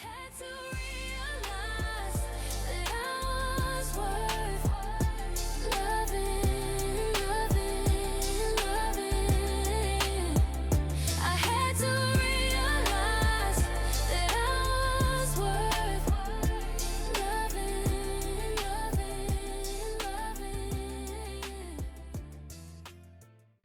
had to realize that I was worth loving, loving, loving. I had to realize that I was worth loving, loving, loving.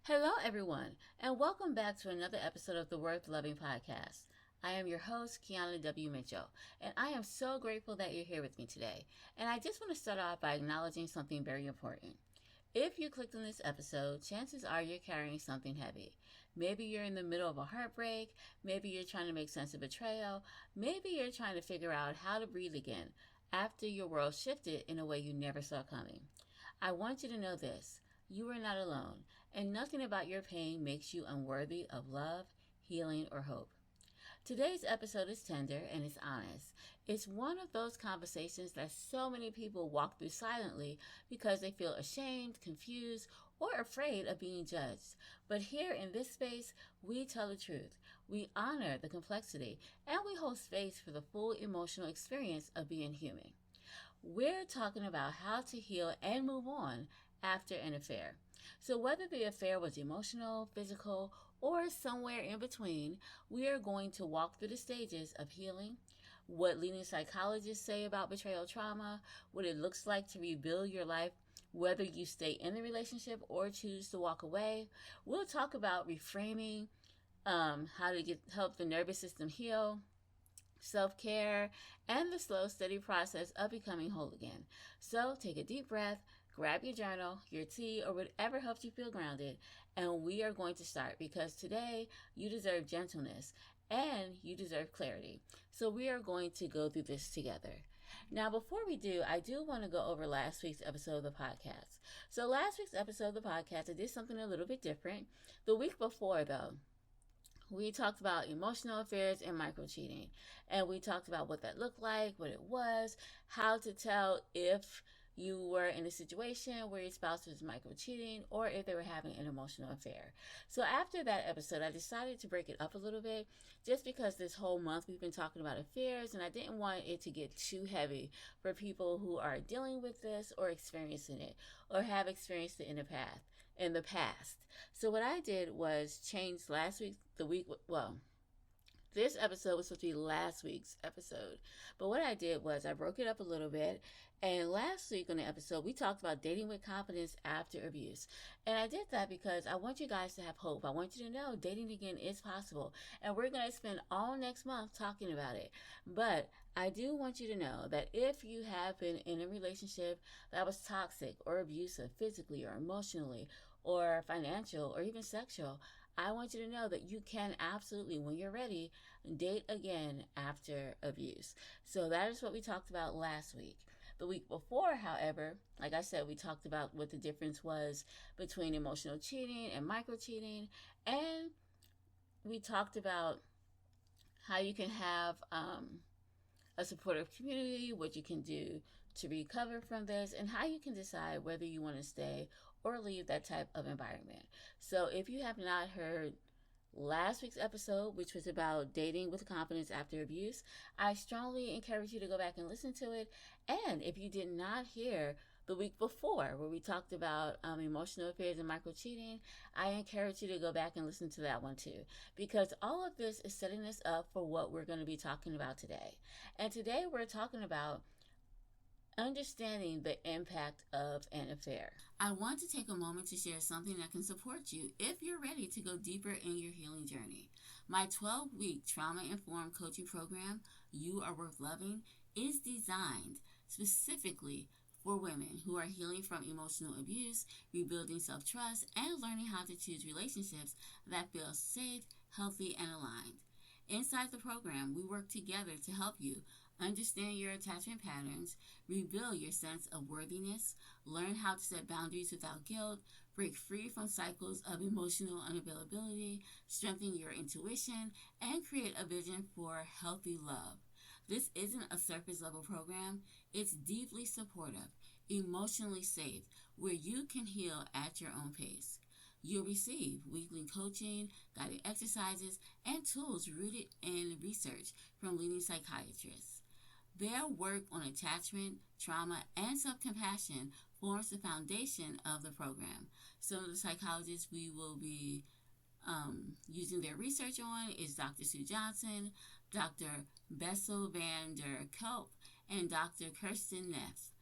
Hello, everyone, and welcome back to another episode of the Worth Loving podcast. I am your host, Keana W. Mitchell, and I am so grateful that you're here with me today. And I just want to start off by acknowledging something very important. If you clicked on this episode, chances are you're carrying something heavy. Maybe you're in the middle of a heartbreak. Maybe you're trying to make sense of betrayal. Maybe you're trying to figure out how to breathe again after your world shifted in a way you never saw coming. I want you to know this. You are not alone, and nothing about your pain makes you unworthy of love, healing, or hope. Today's episode is tender and it's honest. It's one of those conversations that so many people walk through silently because they feel ashamed, confused, or afraid of being judged. But here in this space, we tell the truth. We honor the complexity, and we hold space for the full emotional experience of being human. We're talking about how to heal and move on after an affair. So whether the affair was emotional, physical, or somewhere in between, we are going to walk through the stages of healing, what leading psychologists say about betrayal trauma, what it looks like to rebuild your life, whether you stay in the relationship or choose to walk away. We'll talk about reframing, how to help the nervous system heal, self-care, and the slow, steady process of becoming whole again. So take a deep breath, grab your journal, your tea, or whatever helps you feel grounded, and we are going to start because today you deserve gentleness and you deserve clarity. So we are going to go through this together. Now, before we do, I do want to go over last week's episode of the podcast. So last week's episode of the podcast, I did something a little bit different. The week before, though, we talked about emotional affairs and micro-cheating. And we talked about what that looked like, what it was, how to tell if you were in a situation where your spouse was micro-cheating or if they were having an emotional affair. So after that episode, I decided to break it up a little bit just because this whole month we've been talking about affairs and I didn't want it to get too heavy for people who are dealing with this or experiencing it or have experienced it in the past. So what I did was change this episode was supposed to be last week's episode. But what I did was I broke it up a little bit. And last week on the episode, we talked about dating with confidence after abuse. And I did that because I want you guys to have hope. I want you to know dating again is possible. And we're going to spend all next month talking about it. But I do want you to know that if you have been in a relationship that was toxic or abusive physically or emotionally or financial or even sexual, I want you to know that you can absolutely, when you're ready, date again after abuse. So that is what we talked about last week. The week before, however, like I said, we talked about what the difference was between emotional cheating and micro-cheating. And we talked about how you can have a supportive community, what you can do to recover from this, and how you can decide whether you want to stay or leave that type of environment. So if you have not heard last week's episode, which was about dating with confidence after abuse, I strongly encourage you to go back and listen to it. And if you did not hear the week before, where we talked about emotional affairs and micro-cheating, I encourage you to go back and listen to that one too, because all of this is setting us up for what we're going to be talking about today. And today we're talking about understanding the impact of an affair. I want to take a moment to share something that can support you if you're ready to go deeper in your healing journey. My 12-week trauma-informed coaching program, You Are Worth Loving, is designed specifically for women who are healing from emotional abuse, rebuilding self-trust, and learning how to choose relationships that feel safe, healthy, and aligned. Inside the program, we work together to help you understand your attachment patterns, rebuild your sense of worthiness, learn how to set boundaries without guilt, break free from cycles of emotional unavailability, strengthen your intuition, and create a vision for healthy love. This isn't a surface level program. It's deeply supportive, emotionally safe, where you can heal at your own pace. You'll receive weekly coaching, guided exercises, and tools rooted in research from leading psychiatrists. Their work on attachment, trauma, and self compassion forms the foundation of the program. Some of the psychologists we will be using their research on is Dr. Sue Johnson, Dr. Bessel van der Kelp, and Dr. Kirsten Neff.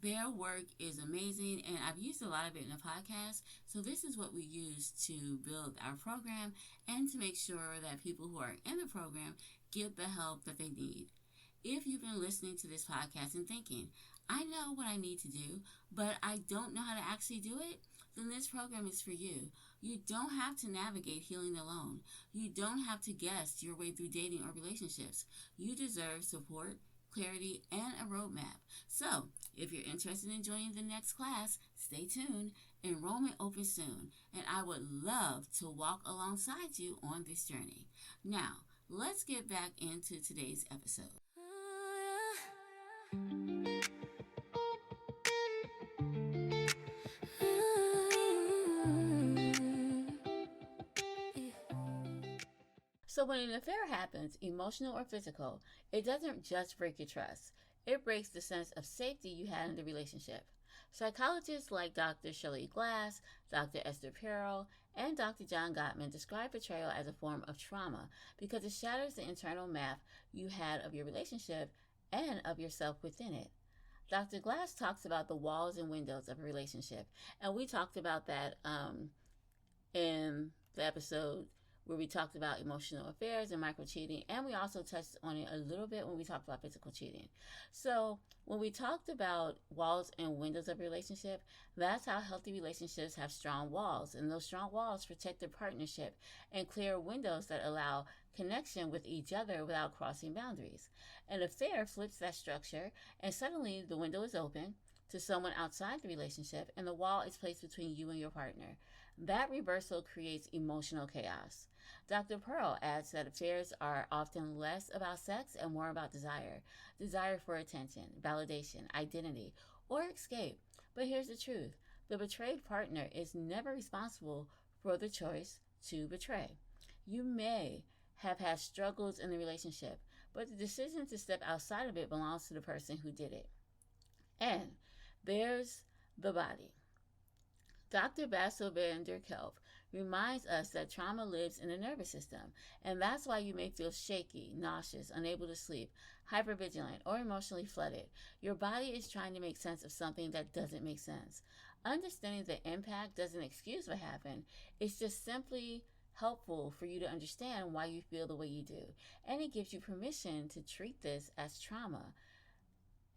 Their work is amazing, and I've used a lot of it in the podcast. So this is what we use to build our program and to make sure that people who are in the program get the help that they need. If you've been listening to this podcast and thinking, I know what I need to do, but I don't know how to actually do it, then this program is for you. You don't have to navigate healing alone. You don't have to guess your way through dating or relationships. You deserve support, clarity, and a roadmap. So, if you're interested in joining the next class, stay tuned. Enrollment opens soon, and I would love to walk alongside you on this journey. Now, let's get back into today's episode. So when an affair happens, emotional or physical, it doesn't just break your trust. It breaks the sense of safety you had in the relationship. Psychologists like Dr. Shirley Glass, Dr. Esther Perel, and Dr. John Gottman describe betrayal as a form of trauma because it shatters the internal map you had of your relationship and of yourself within it. Dr. Glass talks about the walls and windows of a relationship, and we talked about that in the episode where we talked about emotional affairs and micro cheating, and we also touched on it a little bit when we talked about physical cheating. So when we talked about walls and windows of a relationship, that's how healthy relationships have strong walls, and those strong walls protect the partnership and clear windows that allow connection with each other without crossing boundaries. An affair flips that structure, and suddenly the window is open to someone outside the relationship, and the wall is placed between you and your partner. That reversal creates emotional chaos. Dr. Pearl adds that affairs are often less about sex and more about desire for attention, validation, identity, or escape. But here's the truth. The betrayed partner is never responsible for the choice to betray. You may have had struggles in the relationship, but the decision to step outside of it belongs to the person who did it. And there's the body. Dr. Bessel van der Kelp reminds us that trauma lives in the nervous system, and that's why you may feel shaky, nauseous, unable to sleep, hypervigilant, or emotionally flooded. Your body is trying to make sense of something that doesn't make sense. Understanding the impact doesn't excuse what happened. It's just simply helpful for you to understand why you feel the way you do, and it gives you permission to treat this as trauma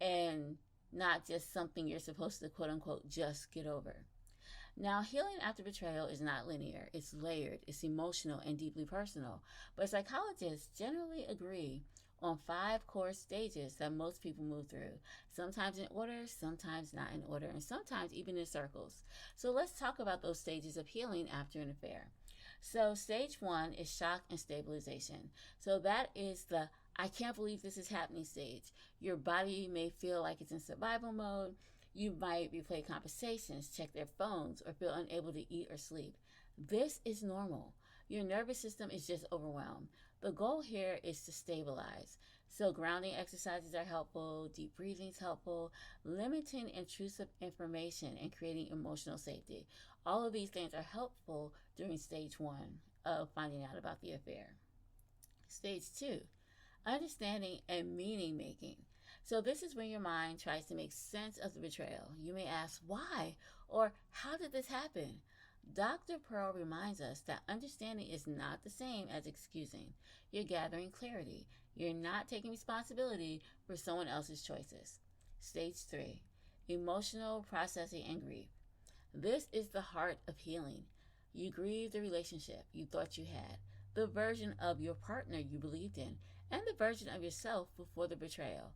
and not just something you're supposed to quote unquote just get over. Now, healing after betrayal is not linear. It's layered, it's emotional, and deeply personal. But psychologists generally agree on 5 core stages that most people move through, sometimes in order, sometimes not in order, and sometimes even in circles. So let's talk about those stages of healing after an affair. So stage 1 is shock and stabilization. So that is the I can't believe this is happening stage. Your body may feel like it's in survival mode. You might replay conversations, check their phones, or feel unable to eat or sleep. This is normal. Your nervous system is just overwhelmed. The goal here is to stabilize. So grounding exercises are helpful, deep breathing is helpful, limiting intrusive information, and creating emotional safety. All of these things are helpful during stage 1 of finding out about the affair. Stage 2, understanding and meaning making. So this is when your mind tries to make sense of the betrayal. You may ask, why? Or how did this happen? Dr. Pearl reminds us that understanding is not the same as excusing. You're gathering clarity. You're not taking responsibility for someone else's choices. Stage 3, emotional processing and grief. This is the heart of healing. You grieve the relationship you thought you had, the version of your partner you believed in, and the version of yourself before the betrayal.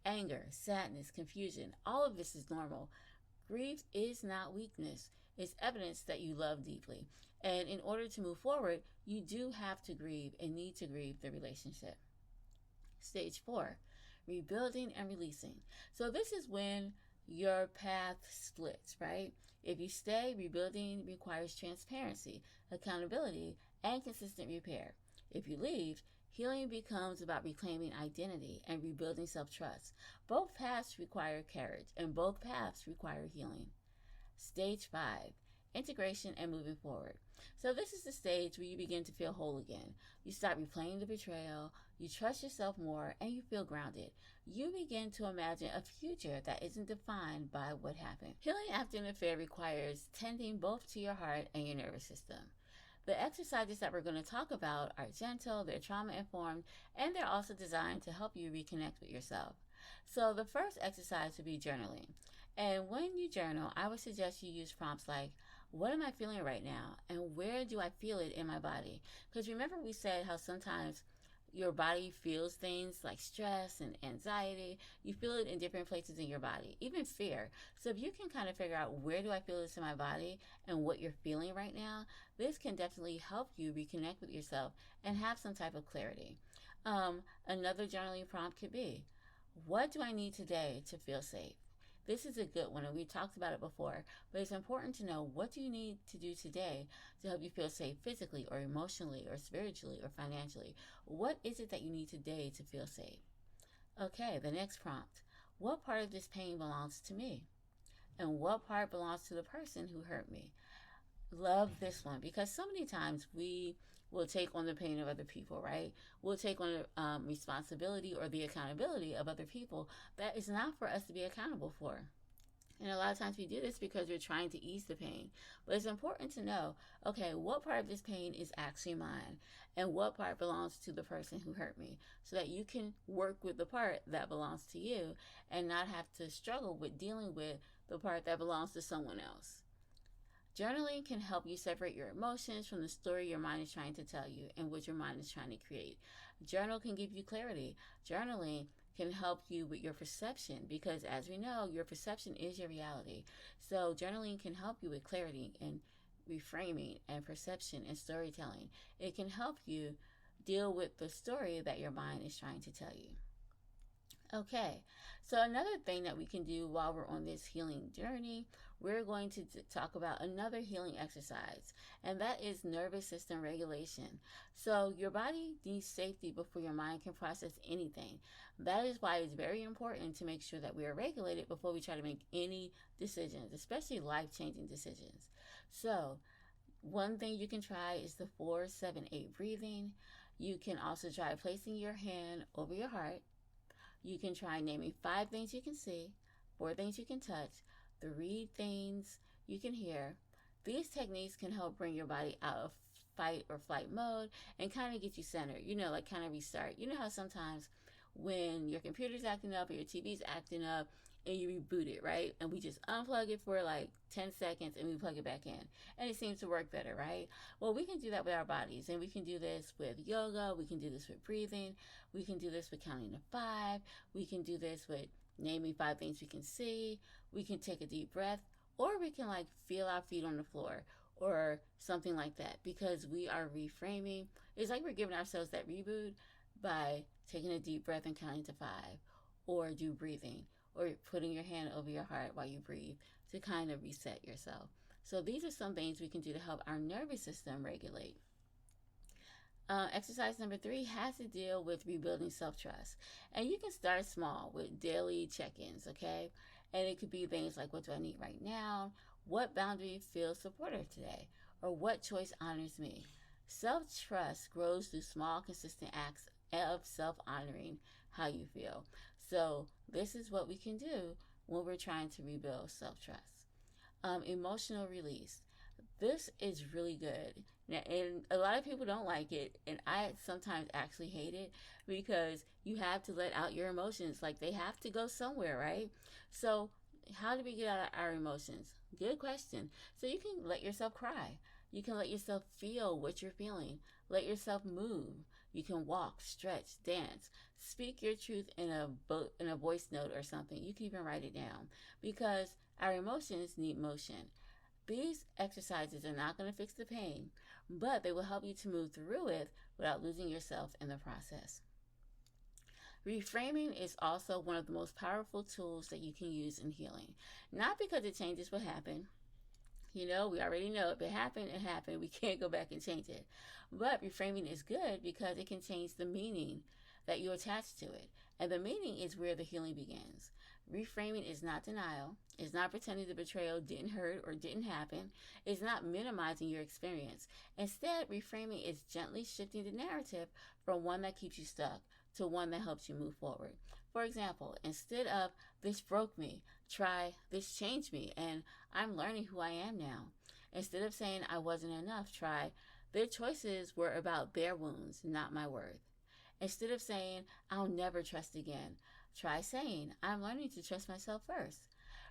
Anger, sadness, confusion, all of this is normal. Grief is not weakness. It's evidence that you love deeply. And in order to move forward, you do have to grieve and need to grieve the relationship. Stage 4, rebuilding and releasing. So this is when your path splits, right? If you stay, rebuilding requires transparency, accountability, and consistent repair. If you leave, healing becomes about reclaiming identity and rebuilding self trust. Both paths require courage, and both paths require healing. Stage 5, integration and moving forward. So, this is the stage where you begin to feel whole again. You stop replaying the betrayal, you trust yourself more, and you feel grounded. You begin to imagine a future that isn't defined by what happened. Healing after an affair requires tending both to your heart and your nervous system. The exercises that we're going to talk about are gentle, they're trauma informed, and they're also designed to help you reconnect with yourself. So, the first exercise would be journaling. And when you journal, I would suggest you use prompts like, what am I feeling right now? And where do I feel it in my body? Because remember, we said how sometimes your body feels things like stress and anxiety. You feel it in different places in your body, even fear. So if you can kind of figure out where do I feel this in my body and what you're feeling right now, this can definitely help you reconnect with yourself and have some type of clarity. Another journaling prompt could be, what do I need today to feel safe? This is a good one, and we talked about it before, but it's important to know, what do you need to do today to help you feel safe physically or emotionally or spiritually or financially? What is it that you need today to feel safe? Okay, the next prompt. What part of this pain belongs to me? And what part belongs to the person who hurt me? Love this one, because so many times we will take on the pain of other people, right? We'll take on the responsibility or the accountability of other people that is not for us to be accountable for. And a lot of times we do this because we're trying to ease the pain. But it's important to know, okay, what part of this pain is actually mine and what part belongs to the person who hurt me, so that you can work with the part that belongs to you and not have to struggle with dealing with the part that belongs to someone else. Journaling can help you separate your emotions from the story your mind is trying to tell you and what your mind is trying to create. Journal can give you clarity. Journaling can help you with your perception, because as we know, your perception is your reality. So journaling can help you with clarity and reframing and perception and storytelling. It can help you deal with the story that your mind is trying to tell you. Okay, so another thing that we can do while we're on this healing journey, we're going to talk about another healing exercise, and that is nervous system regulation. So your body needs safety before your mind can process anything. That is why it's very important to make sure that we are regulated before we try to make any decisions, especially life-changing decisions. So one thing you can try is the 4-7-8 breathing. You can also try placing your hand over your heart. You can try naming 5 things you can see, 4 things you can touch, 3 things you can hear. These techniques can help bring your body out of fight or flight mode and kind of get you centered, like kind of restart. You know how sometimes when your computer's acting up or your TV's acting up and you reboot it, right? And we just unplug it for like 10 seconds and we plug it back in. And it seems to work better, right? Well, we can do that with our bodies, and we can do this with yoga. We can do this with breathing. We can do this with counting to 5. We can do this with naming 5 things we can see. We can take a deep breath, or we can like feel our feet on the floor or something like that, because we are reframing. It's like we're giving ourselves that reboot by taking a deep breath and counting to 5, or do breathing, or putting your hand over your heart while you breathe to kind of reset yourself. So these are some things we can do to help our nervous system regulate. Exercise number 3 has to deal with rebuilding self-trust. And you can start small with daily check-ins, okay? And it could be things like, what do I need right now? What boundary feels supportive today? Or what choice honors me? Self-trust grows through small, consistent acts of self-honoring how you feel. So this is what we can do when we're trying to rebuild self-trust. Emotional release. This is really good. Now, and a lot of people don't like it, and I sometimes actually hate it, because you have to let out your emotions. Like, they have to go somewhere, right? So how do we get out of our emotions? Good question. So you can let yourself cry. You can let yourself feel what you're feeling. Let yourself move. You can walk, stretch, dance. Speak your truth in a voice note or something. You can even write it down, because our emotions need motion. These exercises are not going to fix the pain, but they will help you to move through it without losing yourself in the process. Reframing is also one of the most powerful tools that you can use in healing. Not because it changes what happened. We already know if it happened, it happened. We can't go back and change it. But reframing is good because it can change the meaning that you attach to it. And the meaning is where the healing begins. Reframing is not denial. It's not pretending the betrayal didn't hurt or didn't happen. It's not minimizing your experience. Instead, reframing is gently shifting the narrative from one that keeps you stuck to one that helps you move forward. For example, instead of "this broke me," try "this changed me and I'm learning who I am now." Instead of saying "I wasn't enough," try "their choices were about their wounds, not my worth." Instead of saying "I'll never trust again," try saying "I'm learning to trust myself first."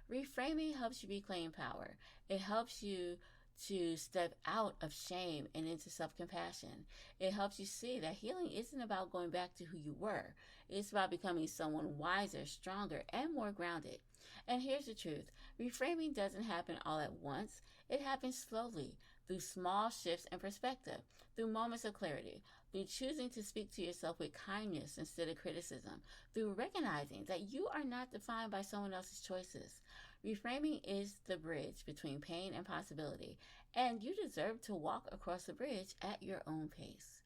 Reframing helps you reclaim power. It helps you to step out of shame and into self-compassion. It helps you see that healing isn't about going back to who you were. It's about becoming someone wiser, stronger, and more grounded. And here's the truth. Reframing doesn't happen all at once. It happens slowly, through small shifts in perspective, through moments of clarity, through choosing to speak to yourself with kindness instead of criticism, through recognizing that you are not defined by someone else's choices. Reframing is the bridge between pain and possibility, and you deserve to walk across the bridge at your own pace.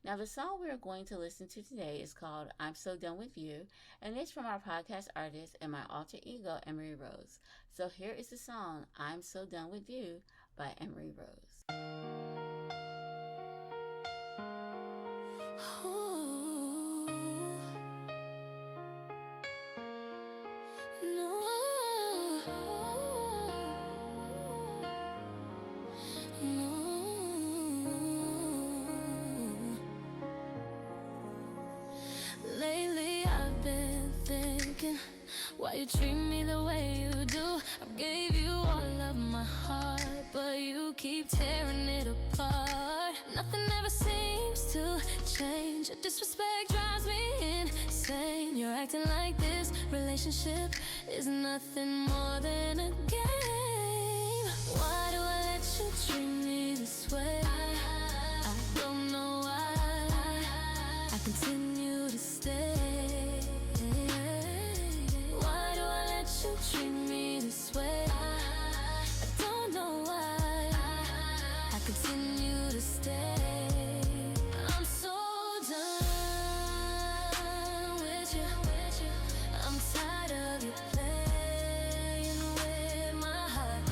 Now, the song we are going to listen to today is called "I'm So Done With You," and it's from our podcast artist and my alter ego, Emery Rose. So here is the song "I'm So Done With You" by Emery Rose. Ooh, no, Lately I've been thinking, why you treat me the way you do. I gave you all of my heart, but you keep tearing it apart. Nothing ever seems to change. Your disrespect drives me insane. You're acting like this relationship is nothing more than a game. Why do I let you treat me this way? I don't know why I continue to stay. Why do I let you treat me this way? I don't know why I continue to stay. I'm so done with you. I'm tired of you playing with my heart.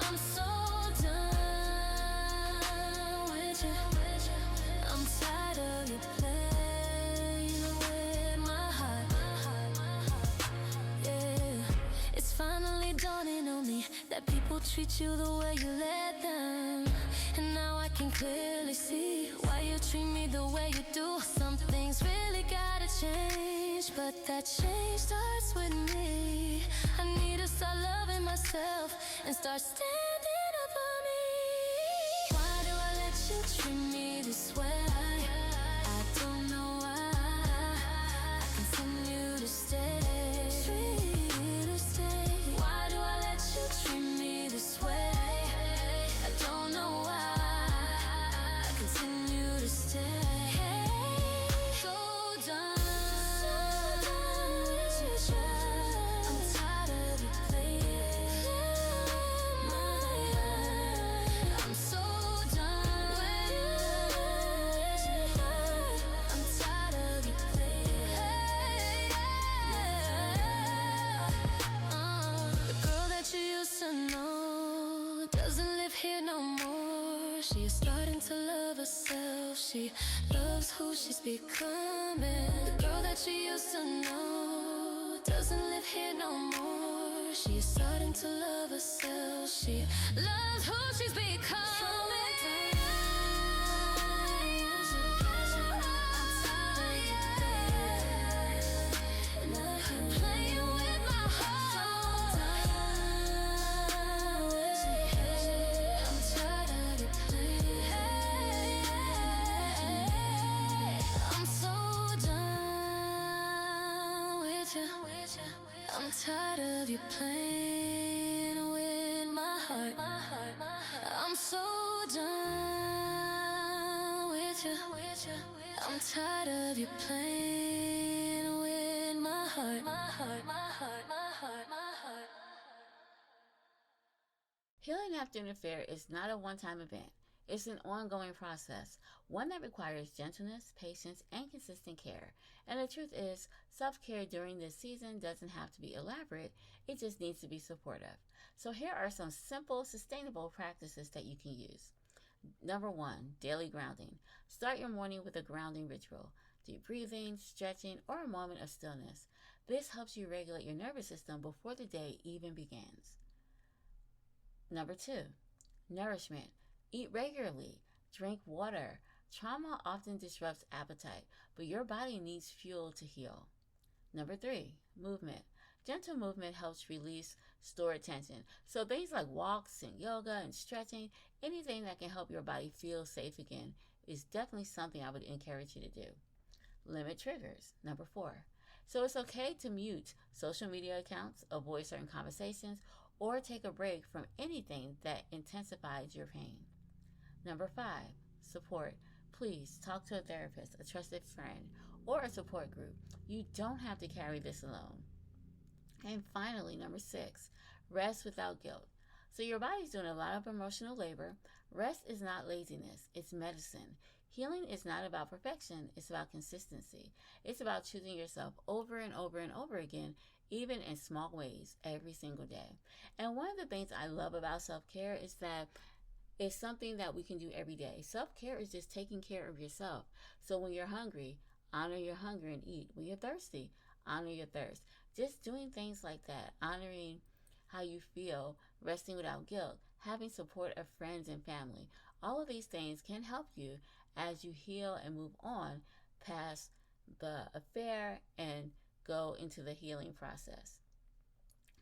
I'm so done with you. I'm tired of you playing with my heart. Yeah, it's finally dawning on me that people treat you the way you let them. And now I can clearly see why you treat me the way you do. Some things really gotta change, but that change starts with me. I need to start loving myself and start standing up for me. Why do I let you treat me this way? I don't know why I continue to stay. Why do I let you treat me this way? I don't know why I continue to stay. So done with you. I'm tired of you playing my heart. I'm so done with you. I'm tired of you playing. The girl that you used to know doesn't live here no more. She is starting to love herself. She loves who she's becoming. The girl that you used to know doesn't live here no more. She is starting to love herself. She loves who she's becoming. Playing with my heart. I'm tired of you playing. I'm so done with you. I'm tired of you playing with my heart. I'm so done with you. I'm tired of you playing. Healing after an affair is not a one-time event. It's an ongoing process, one that requires gentleness, patience, and consistent care. And the truth is, self-care during this season doesn't have to be elaborate, it just needs to be supportive. So here are some simple, sustainable practices that you can use. Number one, daily grounding. Start your morning with a grounding ritual, deep breathing, stretching, or a moment of stillness. This helps you regulate your nervous system before the day even begins. Number two, nourishment. Eat regularly. Drink water. Trauma often disrupts appetite, but your body needs fuel to heal. Number three, movement. Gentle movement helps release stored tension. So things like walks and yoga and stretching, anything that can help your body feel safe again, is definitely something I would encourage you to do. Limit triggers. Number four. So it's okay to mute social media accounts, avoid certain conversations, or take a break from anything that intensifies your pain. Number five, support. Please talk to a therapist, a trusted friend, or a support group. You don't have to carry this alone. And finally, number six, rest without guilt. So your body's doing a lot of emotional labor. Rest is not laziness, it's medicine. Healing is not about perfection, it's about consistency. It's about choosing yourself over and over and over again, even in small ways, every single day. And one of the things I love about self-care is that it's something that we can do every day. Self-care is just taking care of yourself. So when you're hungry, honor your hunger and eat. When you're thirsty, honor your thirst. Just doing things like that, honoring how you feel, resting without guilt, having support of friends and family. All of these things can help you as you heal and move on past the affair and go into the healing process.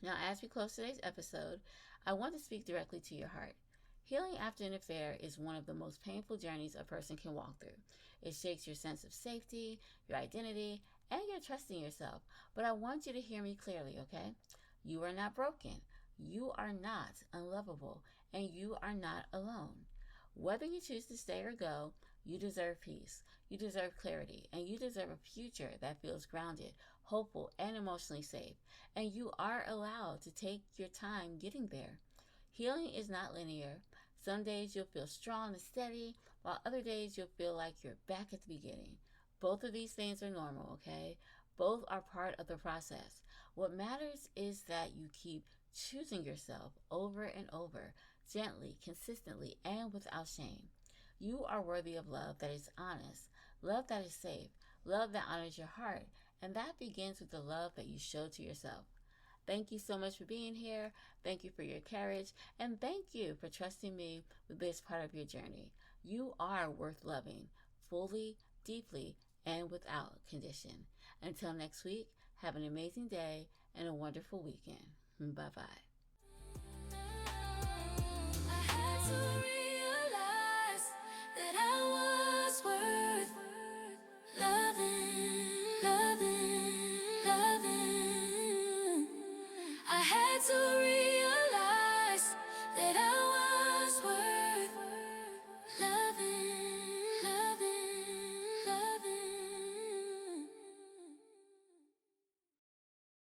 Now, as we close today's episode, I want to speak directly to your heart. Healing after an affair is one of the most painful journeys a person can walk through. It shakes your sense of safety, your identity, and your trust in yourself. But I want you to hear me clearly, okay? You are not broken. You are not unlovable. And you are not alone. Whether you choose to stay or go, you deserve peace. You deserve clarity. And you deserve a future that feels grounded, hopeful, and emotionally safe. And you are allowed to take your time getting there. Healing is not linear. Some days you'll feel strong and steady, while other days you'll feel like you're back at the beginning. Both of these things are normal, okay? Both are part of the process. What matters is that you keep choosing yourself over and over, gently, consistently, and without shame. You are worthy of love that is honest, love that is safe, love that honors your heart, and that begins with the love that you show to yourself. Thank you so much for being here. Thank you for your courage. And thank you for trusting me with this part of your journey. You are worth loving fully, deeply, and without condition. Until next week, have an amazing day and a wonderful weekend. Bye-bye.